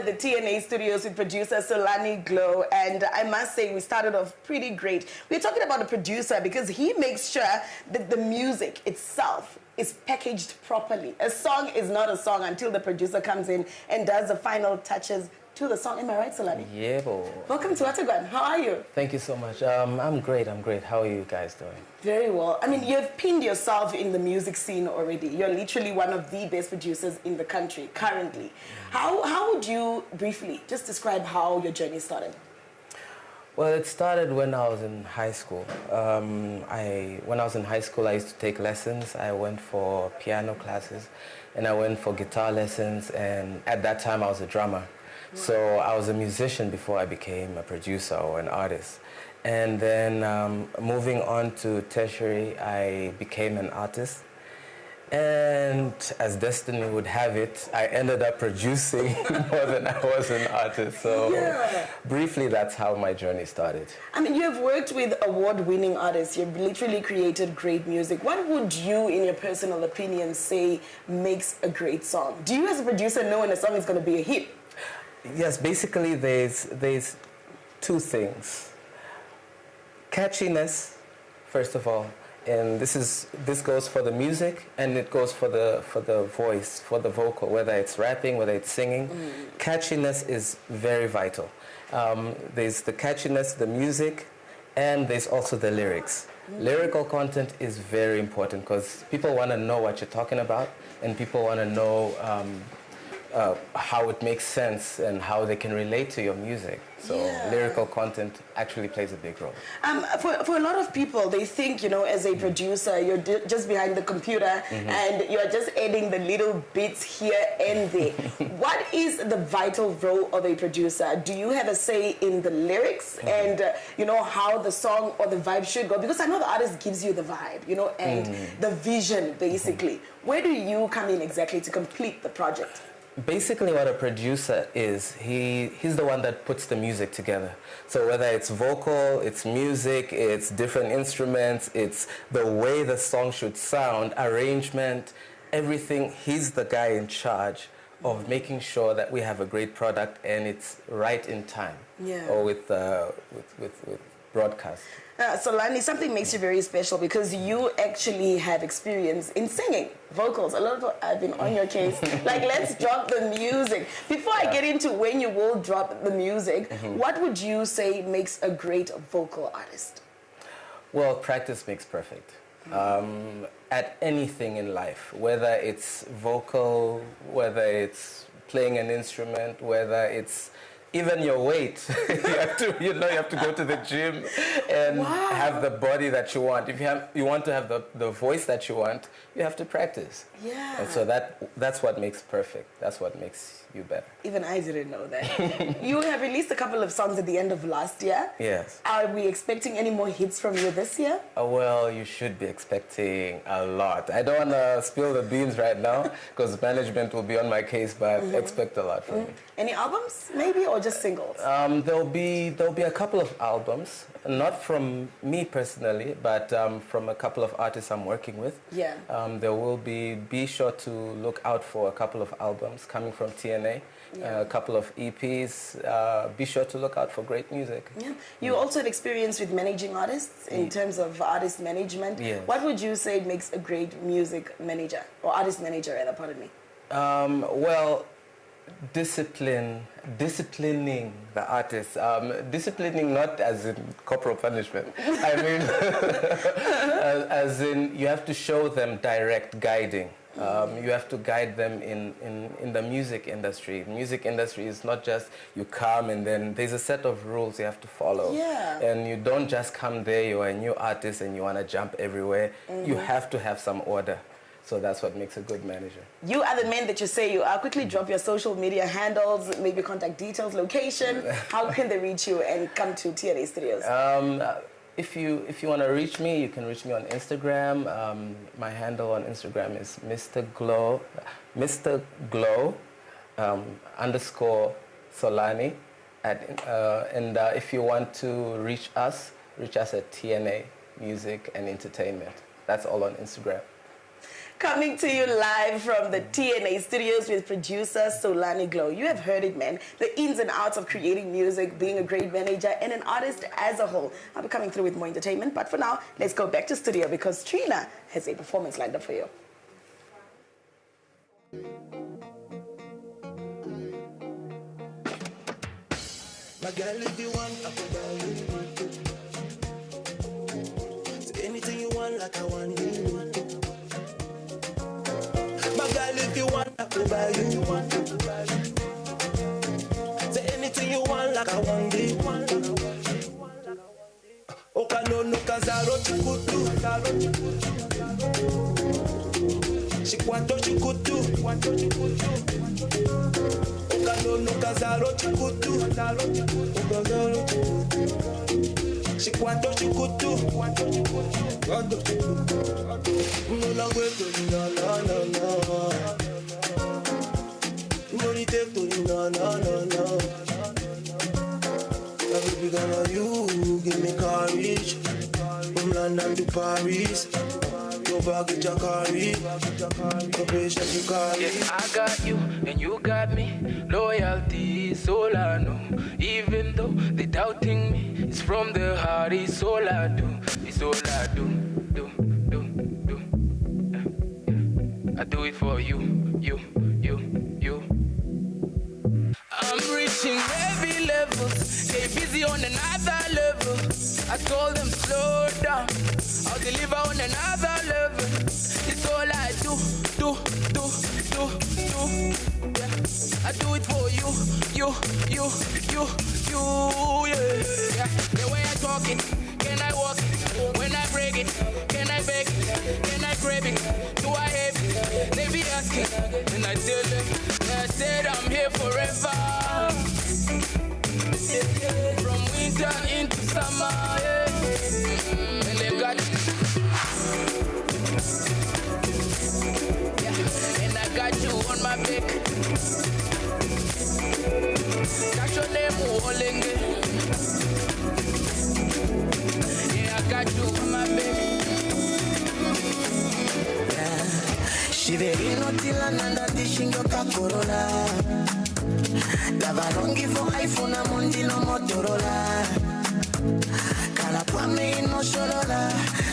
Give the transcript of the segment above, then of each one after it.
at the TNA studios with producer Solani Glow, and I must say we started off pretty great. We're talking about a producer because he makes sure that the music itself is packaged properly. A song is not a song until the producer comes in and does the final touches to the song. Am I right, Solani? Yeah, boy. Welcome to Whatagwan. How are you? Thank you so much. I'm great. How are you guys doing? Very well. I mean, you've pinned yourself in the music scene already. You're literally one of the best producers in the country currently. How would you briefly just describe how your journey started? Well, it started when I was in high school. When I was in high school, I used to take lessons. I went for piano classes, and I went for guitar lessons. And at that time, I was a drummer. So I was a musician before I became a producer or an artist. And then moving on to tertiary, I became an artist. And as destiny would have it, I ended up producing more than I was an artist. So briefly, that's how my journey started. I mean, you've worked with award-winning artists. You've literally created great music. What would you, in your personal opinion, say makes a great song? Do you as a producer know when a song is going to be a hit? Yes, basically there's two things. Catchiness, first of all, and this goes for the music and it goes for the voice, for the vocal, whether it's rapping, whether it's singing. Catchiness is very vital. There's the catchiness, the music, and there's also the lyrics. Lyrical content is very important because people want to know what you're talking about, and people want to know how it makes sense and how they can relate to your music. So lyrical content actually plays a big role. For a lot of people, they think, as a producer, you're just behind the computer and you're just adding the little bits here and there. What is the vital role of a producer? Do you have a say in the lyrics and, how the song or the vibe should go? Because I know the artist gives you the vibe, and the vision, basically. Where do you come in exactly to complete the project? Basically what a producer is, he's the one that puts the music together. So whether it's vocal, it's music, it's different instruments, it's the way the song should sound, arrangement, everything, he's the guy in charge of making sure that we have a great product and it's right in time. Or with broadcast. Solani, something makes you very special because you actually have experience in singing, vocals. A lot of people have been on your case. Like, let's drop the music. Before I get into when you will drop the music, what would you say makes a great vocal artist? Well, practice makes perfect. At anything in life, whether it's vocal, whether it's playing an instrument, whether it's even your weight, you have to go to the gym and have the body that you want. If you want to have the voice that you want, you have to practice. And so that's what makes perfect. That's what makes you better. Even I didn't know that. You have released a couple of songs at the end of last year. Yes. Are we expecting any more hits from you this year? Well, you should be expecting a lot. I don't want to spill the beans right now because management will be on my case, but expect a lot from me. Any albums, maybe, or just singles? There'll be a couple of albums, not from me personally, but from a couple of artists I'm working with. There will be sure to look out for a couple of albums coming from TNA, a couple of EPs. Be sure to look out for great music. You also have experience with managing artists in terms of artist management. What would you say makes a great music manager, or artist manager rather, pardon me? Well, disciplining the artist. Disciplining not as in corporal punishment. I mean, as in you have to show them direct guiding. You have to guide them in the music industry. The music industry is not just you come and then there's a set of rules you have to follow. And you don't just come there, you're a new artist and you want to jump everywhere. You have to have some order. So that's what makes a good manager. You are the man that you say you are. Quickly drop your social media handles, maybe contact details, location. How can they reach you and come to TNA Studios? If you want to reach me, you can reach me on Instagram. My handle on Instagram is Mr. Glow _ Solani. And if you want to reach us at TNA Music and Entertainment. That's all on Instagram. Coming to you live from the TNA studios with producer Solani Glow. You have heard it, man. The ins and outs of creating music, being a great manager, and an artist as a whole. I'll be coming through with more entertainment, but for now, let's go back to studio because Trina has a performance lined up for you. My girl, if you want, I can buy you. Say anything you want, like I want you. My girl, if you want, I can buy you. Say anything you want, like I want you. Okano no kazaro chikutu. Shikwato chikutu. Okano no kazaro chikutu. Shikwato chikutu. No longer to no. No need to no. Baby, gonna you give me courage. From London to Paris. Your baggage you carry. Your patience you carry. Yeah, I got you and you got me. Loyalty is all I know. Even though they doubting me, it's from the heart. It's all I do. It's all I do. I do it for you. I'm reaching every level. Stay busy on another level. I told them slow down. I'll deliver on another level. It's all I do. Yeah. I do it for you, yeah. The way I talk it, can I walk it? When I break it, can I beg it? Can I grab it? Do I have it? They be asking, and I tell them, I said I'm here forever. From winter into summer, yeah. And they got it. Yeah. And I got you on my back. Cash your name, Olenge. Yeah, I got you on my back. Shiverino tila nanda dishingo kakorola. Davarongi for iPhone a mondi no Motorola. Kala pame ino sholola.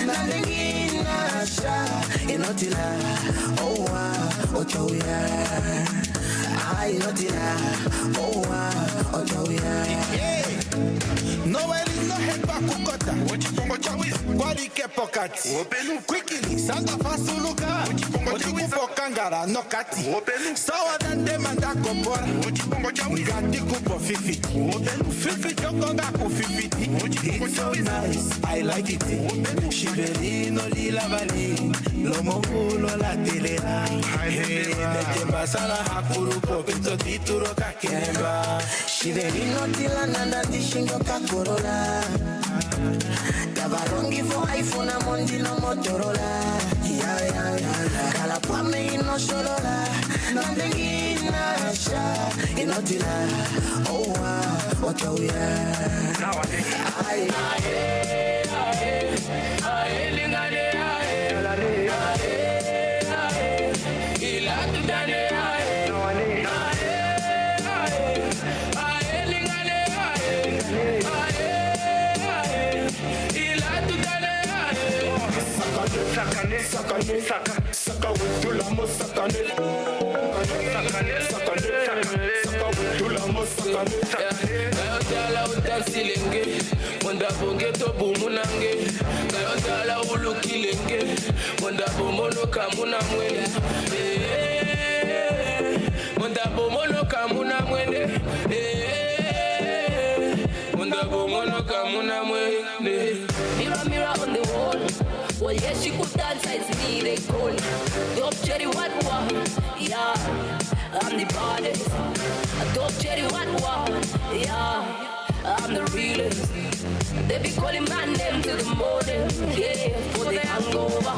Nandengi nasha inotila. Oh wow, otoya. I inotila. Oh wow, otoya. Nowhere is no head back kukota. Kwali ke pockets. Quickly, sanda fasuluka. Ojikupo kangara no kati. Sawa dan demanda kopora. Gati kupo fifi. Fifi chokonga ku fifi. It's so nice, I like it. Shiberi no lila vali. Lomo mulo la telera. Hey, netemba sala hakuru po pito tituro kakemba. Shiberi no tila nanda dishingo kakorola. Davarongi for iPhone a mondi no Motorola. Yeah. Kala pame ino sholola. Nandengi nasha inotila. Oh wow, otoya. Saka wetula mo sakane. Saka wetula mo sakane. Kayotala utansilenge. Monda bonge to bumunange. Kayotala ulukilenge. Monda bomono kamuna mwene. Monda bomono kamuna mwene. Monda bomono kamuna mwene. Mirror on the wall. Well, yes, she could dance, it's me, they call. Top cherry, what? Yeah, I'm the baddest. Top cherry, what? Yeah, I'm the realest. They be calling my name till the morning. Yeah, for the hangover.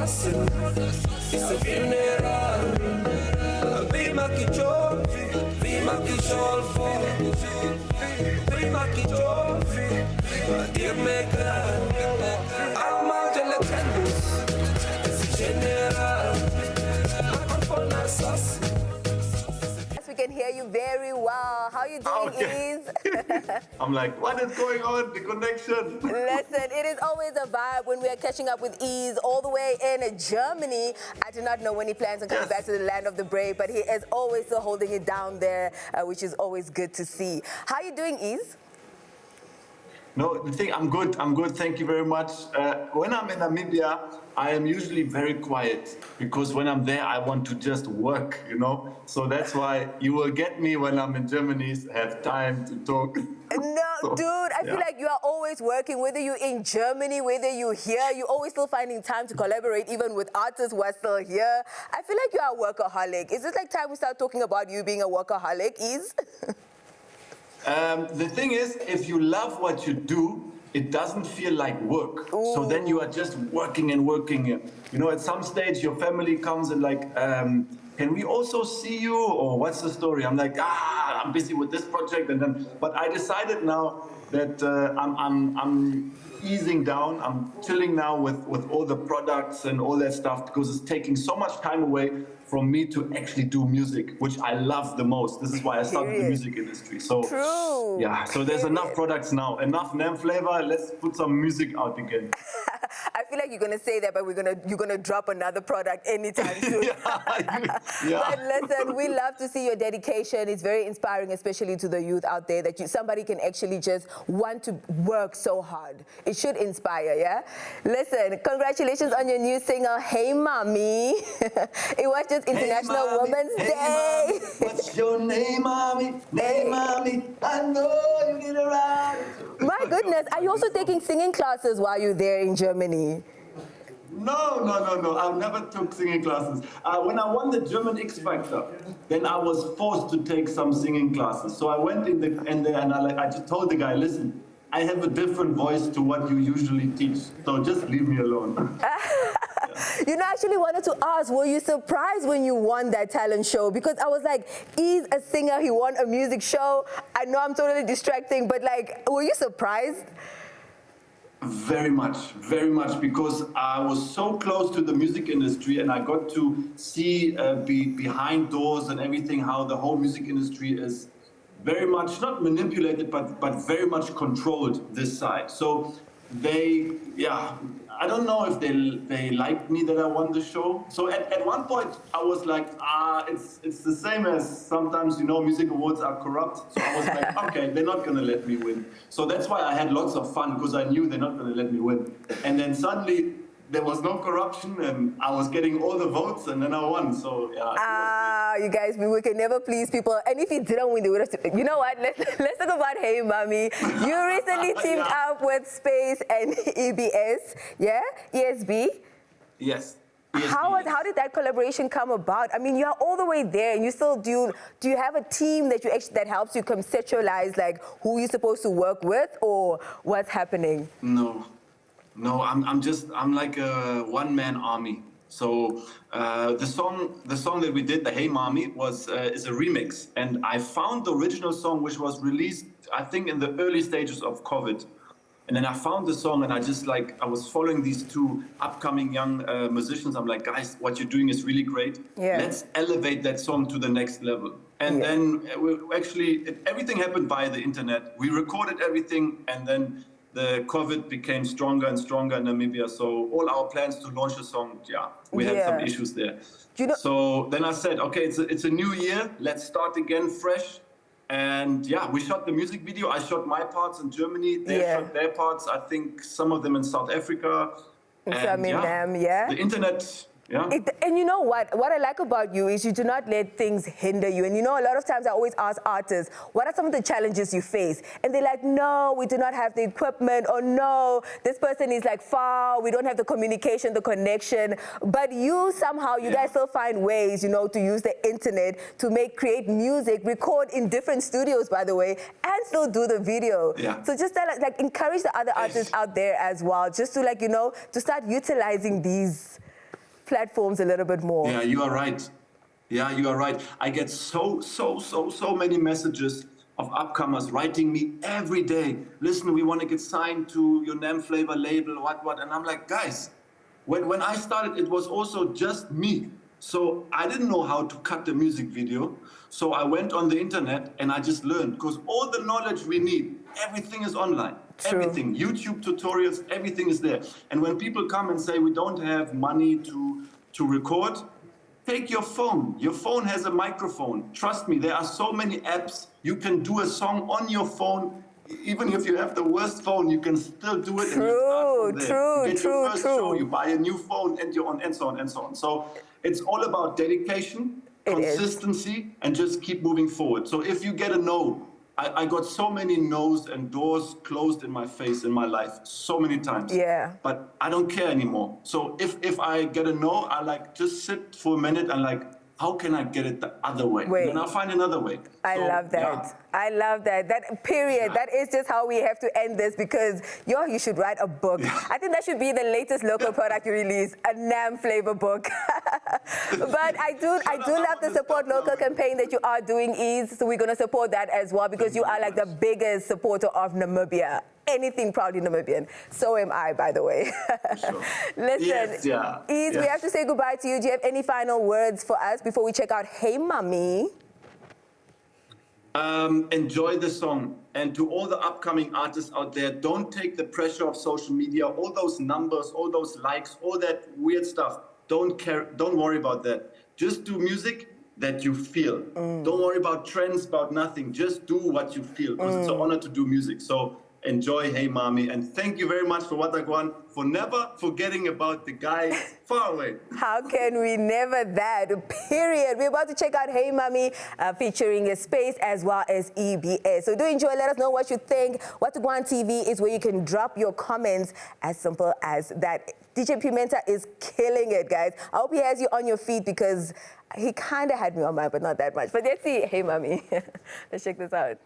hustle. It's a funeral. Be my trophy. Be my for. Be my trophy. Dear maker. I'm out in attendance. It's a general. I'm for my sauce. We can hear you very well. How are you doing, Okay. Ease? I'm like, what is going on? The connection. Listen, it is always a vibe when we are catching up with Ease all the way in Germany. I do not know when he plans on coming back to the land of the brave, but he is always still holding it down there, which is always good to see. How are you doing, Ease? No, the thing, I'm good. Thank you very much. When I'm in Namibia, I am usually very quiet because when I'm there, I want to just work, you know? So that's why you will get me when I'm in Germany, have time to talk. No, So, dude, I feel like you are always working, whether you're in Germany, whether you're here, you're always still finding time to collaborate, even with artists who are still here. I feel like you are a workaholic. Is it like time we start talking about you being a workaholic, Ease? The thing is, if you love what you do, it doesn't feel like work. Ooh. So then you are just working and working. You know, at some stage, your family comes and like, can we also see you? Or what's the story? I'm like, I'm busy with this project. And then, but I decided now that I'm easing down. I'm chilling now with all the products and all that stuff because it's taking so much time away from me to actually do music, which I love the most. This is why I started the music industry. So True. yeah, so there's enough products now, enough name flavor. Let's put some music out again. I feel like you're gonna say that, but you're gonna drop another product anytime soon. Yeah. But listen, we love to see your dedication. It's very inspiring, especially to the youth out there, that somebody can actually just want to work so hard. It should inspire, yeah? Listen, congratulations on your new single, Hey Mommy. It was just International Hey, Women's hey, Day. Mommy, what's your name, mommy? Name, mommy. I know you get around. My goodness, are you also taking singing classes while you're there in Germany? No. I never took singing classes. When I won the German X Factor, then I was forced to take some singing classes. So I went in there and I just told the guy, listen, I have a different voice to what you usually teach. So just leave me alone. You know, I actually wanted to ask, were you surprised when you won that talent show? Because I was like, he's a singer, he won a music show. I know I'm totally distracting, but like, were you surprised? Very much, because I was so close to the music industry and I got to see behind doors and everything, how the whole music industry is very much, not manipulated, but very much controlled this side. So I don't know if they liked me that I won the show. So at one point I was like, it's the same as sometimes, you know, music awards are corrupt. So I was like, okay, they're not gonna let me win. So that's why I had lots of fun, because I knew they're not gonna let me win. And then suddenly there was no corruption and I was getting all the votes and then I won. So yeah. You guys, we can never please people. And if you didn't win, they would have. You know what? Let's talk about Hey Mommy. You recently teamed up with Space and EBS, yeah? ESB. Yes. How did that collaboration come about? I mean, you're all the way there, and you still do. Do you have a team that helps you conceptualize like who you're supposed to work with, or what's happening? No, I'm like a one-man army. So the song that we did, the Hey Mommy, is a remix, and I found the original song, which was released, I think, in the early stages of COVID. And then I found the song, and I was following these two upcoming young musicians. I'm like, guys, what you're doing is really great. Yeah. Let's elevate that song to the next level. And then everything happened via the internet. We recorded everything, and then the COVID became stronger and stronger in Namibia. So all our plans to launch a song, we had some issues there. So then I said, okay, it's a new year. Let's start again fresh. And we shot the music video. I shot my parts in Germany. They shot their parts, I think some of them in South Africa. And the internet. Yeah. And you know what I like about you is you do not let things hinder you. And you know, a lot of times I always ask artists, what are some of the challenges you face? And they're like, no, we do not have the equipment, or no, this person is like far, we don't have the communication, the connection. But you guys still find ways, you know, to use the internet to create music, record in different studios, by the way, and still do the video. Yeah. So just encourage the other artists out there as well, just to to start utilizing these platforms a little bit more. Yeah, you are right. Yeah, you are right. I get so many messages of upcomers writing me every day. Listen, we want to get signed to your Nam Flavor label, what. And I'm like, guys, when I started, it was also just me. So I didn't know how to cut the music video. So I went on the internet and I just learned, because all the knowledge we need, everything is online. True. Everything, YouTube tutorials, everything is there. And when people come and say we don't have money to record, take your phone. Your phone has a microphone. Trust me, there are so many apps. You can do a song on your phone. Even if you have the worst phone, you can still do it. True, and you start from there. You get your first true. show, you buy a new phone, and you're on, and so on and so on. So it's all about dedication, It is. consistency, and just keep moving forward. So if you get a no, I got so many no's and doors closed in my face in my life so many times. Yeah. But I don't care anymore. So if I get a no, I like just sit for a minute and like, how can I get it the other way? Wait. And then I'll find another way. I love that. Yeah. I love that. That period. That is just how we have to end this, because you should write a book. I think that should be the latest local product you release, a Nam flavor book. But I do love the support local campaign that you are doing, Ease. So we're going to support that as well, because you are like the biggest supporter of Namibia. Anything proudly Namibian. So am I, by the way. Sure. Listen, Yes, yeah, Ease, yeah. we have to say goodbye to you. Do you have any final words for us before we check out Hey Mammie? Enjoy the song. And to all the upcoming artists out there, don't take the pressure of social media, all those numbers, all those likes, all that weird stuff. Don't care. Don't worry about that. Just do music that you feel. Don't worry about trends, about nothing. Just do what you feel, because it's an honor to do music. So enjoy Hey Mammie, and thank you very much for Whatagwan, for never forgetting about the guy far away. How can we never that? Period. We're about to check out Hey Mammie featuring Space as well as EBS. So do enjoy. Let us know what you think. Whatagwan TV is where you can drop your comments, as simple as that. DJ Pimenta is killing it, guys. I hope he has you on your feet, because he kind of had me on mine, but not that much. But let's see. Hey Mammie. Let's check this out.